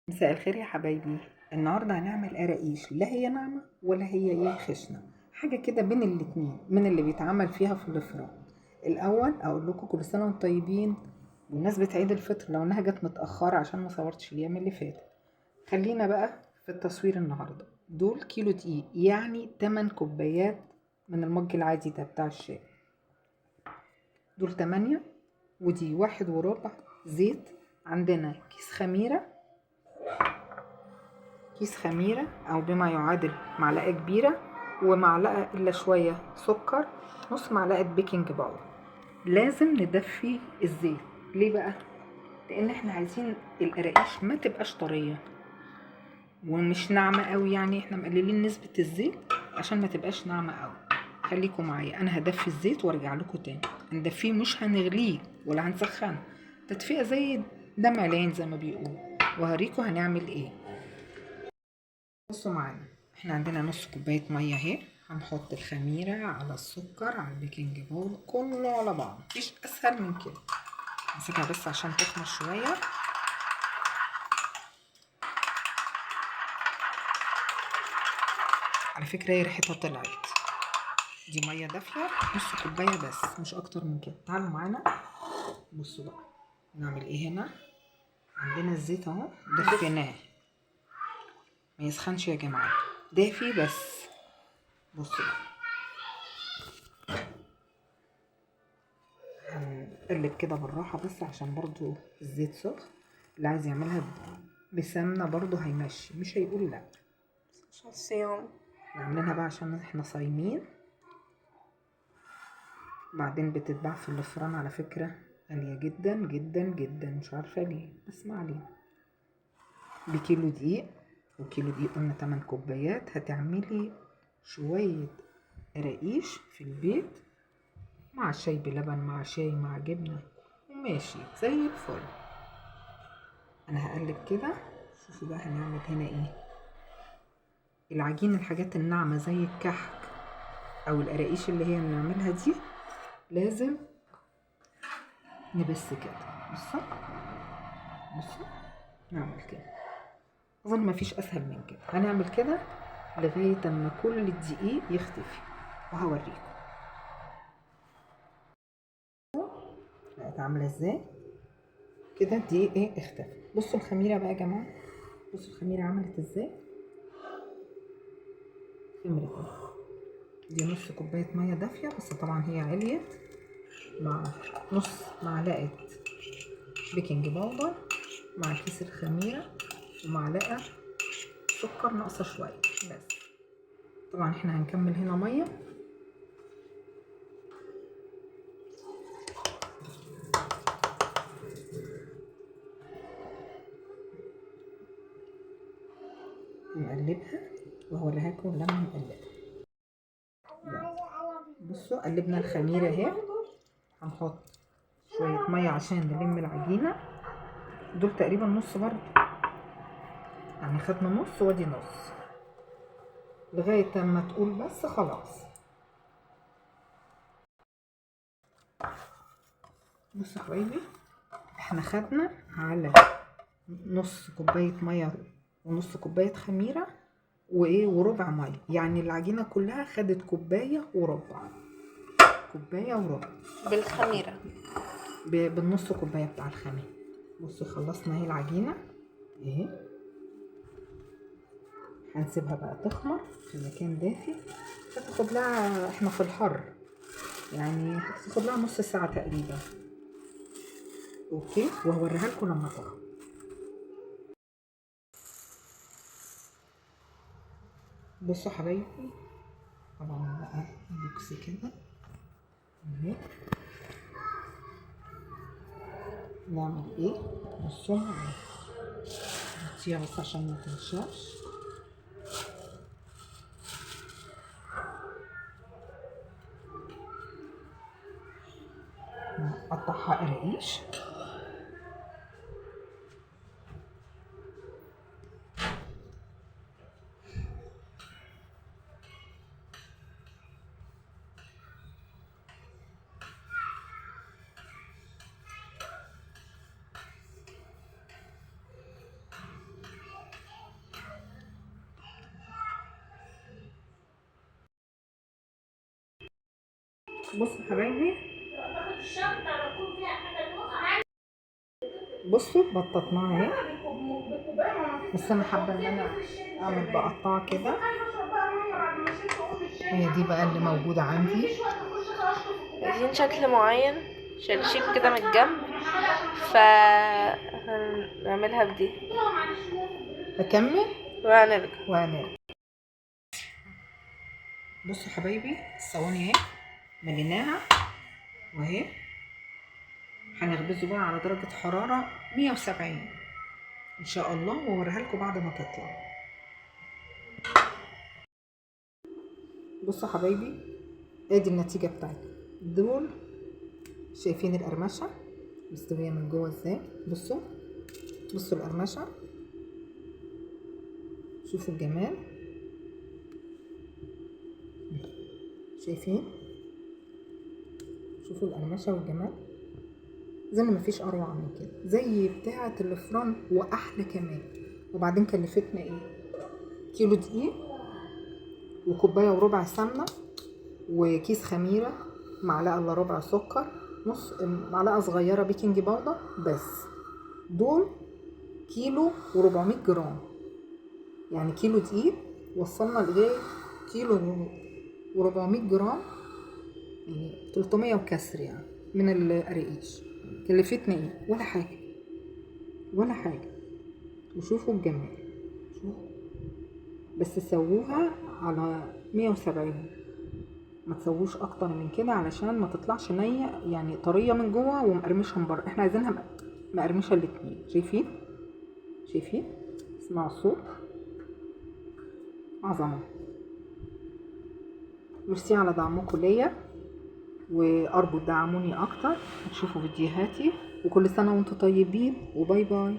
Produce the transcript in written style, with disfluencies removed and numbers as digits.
مساء الخير يا حبايبي. النهارده هنعمل قراقيش، لا هي ناعمه ولا هي خشنه، حاجه كده بين الاتنين من اللي بيتعمل فيها في الافران. الاول اقول لكم كل سنه وانتم طيبين بمناسبه عيد الفطر، لو انها جت متاخره عشان ما صورتش الايام اللي فاتت. خلينا بقى في التصوير النهارده. دول كيلو دقيق، يعني 8 كوبايات من المج العادي ده بتاع الشاي. دول 8. ودي 1 وربع زيت. عندنا كيس خميرة أو بما يعادل معلقة كبيرة، ومعلقة إلا شوية سكر، نص معلقة بيكنج باودر. لازم ندفي الزيت. ليه بقى؟ لأن احنا عايزين القراقيش ما تبقاش طرية ومش ناعمة قوي، يعني احنا مقللين نسبة الزيت عشان ما تبقاش ناعمة قوي. خليكم معايا، انا هدفي الزيت وارجع لكم تاني. هندفيه، مش هنغليه ولا هنسخنه، تدفئة زي دمع العين زي ما بيقولوا، وهوريكم هنعمل ايه. بصوا معانا، احنا عندنا نص كوباية مية اهي. هنحط الخميرة على السكر على البيكنج باودر كله على بعض، مفيش اسهل من كده. نسيبها بس عشان تخمر شوية. على فكرة هي ريحتها طلعت. دي مية دافية، نص كوباية بس مش اكتر من كده. تعالوا معانا بصوا بقى نعمل ايه هنا. عندنا الزيت اهو دفيناه، ما يسخنش يا جماعة، دافي بس. بصوا بقى، هنقلب كده بالراحة بس عشان برضو الزيت سخن. اللي عايز يعملها بسمنة برضو هيمشي، مش هيقول لا. عشان الصيام. عاملينها بقى عشان احنا صايمين. بعدين بتتباع في الفران على فكرة، غالية جدا جدا جدا، مش عارفة ليه بس ما علينا. بكيلو دقيق، وكيلو دقيق قلنا 8 كوبايات. هتعملي شوية قراقيش في البيت مع شاي بلبن، مع شاي، مع جبنة، وماشي زي الفل. انا هقلب كده. شوفوا بقى هنعمل هنا ايه. العجين، الحاجات الناعمة زي الكحك او القراقيش اللي هي بنعملها دي، لازم نبس كده. بصوا بصوا، نعمل كده. اظن مفيش اسهل من كده. هنعمل كده لغاية اما كل الدقيق يختفي، وهوريكم بقت عاملة ازاي. كده الدقيق ايه اختفى. بصوا الخميرة بقى يا جماعة، بصوا الخميرة عملت ازاي. خمرت. دي نص كوباية مية دافية، بس طبعا هي عليت، مع نص معلقة بيكنج باودر، مع كيس الخميرة، ومعلقة سكر ناقصة شوية بس. طبعا احنا هنكمل هنا مية. نقلبها وهوريها لكم لما نقلبها. بصوا قلبنا الخميرة اهي. هنحط شوية مية عشان نلم العجينة. دول تقريبا نص برضه، يعني خدنا نص وادي نص لغاية اما تقول بس خلاص. بصوا يا حبايبي، احنا خدنا على نص كوباية مية ونص كوباية خميرة وايه وربع مية، يعني العجينة كلها خدت كوباية وربع. كوباية وربع بالخميرة. بالنص كوباية بتاع الخميرة. بصوا خلصنا اهي العجينة اهي. هنسيبها بقى تخمر في مكان دافي. هتاخد لها، احنا في الحر، يعني هتاخد لها نص ساعة تقريبا. اوكي، وهوريها لكم لما تخمر. بصوا حبايبي، طبعا بقى بوكس كده اهي. نعمل ايه، بصوا نغطيها بس عشان ما تنشفش. نقطعها قراقيش. بصوا حبايبي، بصوا بططناها اهي، بس انا حابه ان انا اعمل بقطعه كده. هي دي بقى اللي موجوده عندي. عايزين شكل معين، شرشيب كده من الجنب، هنعملها بدي هكمل وهنرجع. وهنرجع. بصوا حبايبي، الصواني اهي مليناها واهي، هنخبزه بقى على درجه حراره 170 ان شاء الله، واوريها لكم بعد ما تطلع. بصوا حبايبي، ادي النتيجه بتاعتي. دول شايفين القرمشه مستويه من جوه ازاي؟ بصوا بصوا القرمشه، شوفوا الجمال، شايفين؟ شوفوا القرمشه والجمال، زي ما مفيش اروع من كده، زي بتاعه الفرن واحلى كمان. وبعدين كلفتنا ايه؟ كيلو دقيق وكوبايه وربع سمنه وكيس خميره، معلقه الا ربع سكر، نص معلقه صغيره بيكنج باودر بس. دول كيلو و400 جرام، يعني كيلو دقيق وصلنا لغايه كيلو و400 جرام، يعني 300 وكسر يعني من القراقيش. كلفتنا ايه؟ ولا حاجه ولا حاجه. وشوفوا الجمال، شوفوا بس سووها على 170، ما تسووش اكتر من كده علشان ما تطلعش نيه، يعني طريه من جوه ومقرمشه من بره. احنا عايزينها مقرمشه الاتنين. شايفين؟ شايفين؟ اسمعوا الصوت، عظمه. ميرسي على دعمكم ليا، وارجو تدعموني اكتر وتشوفوا فيديوهاتي، وكل سنه وانتم طيبين، وباي باي.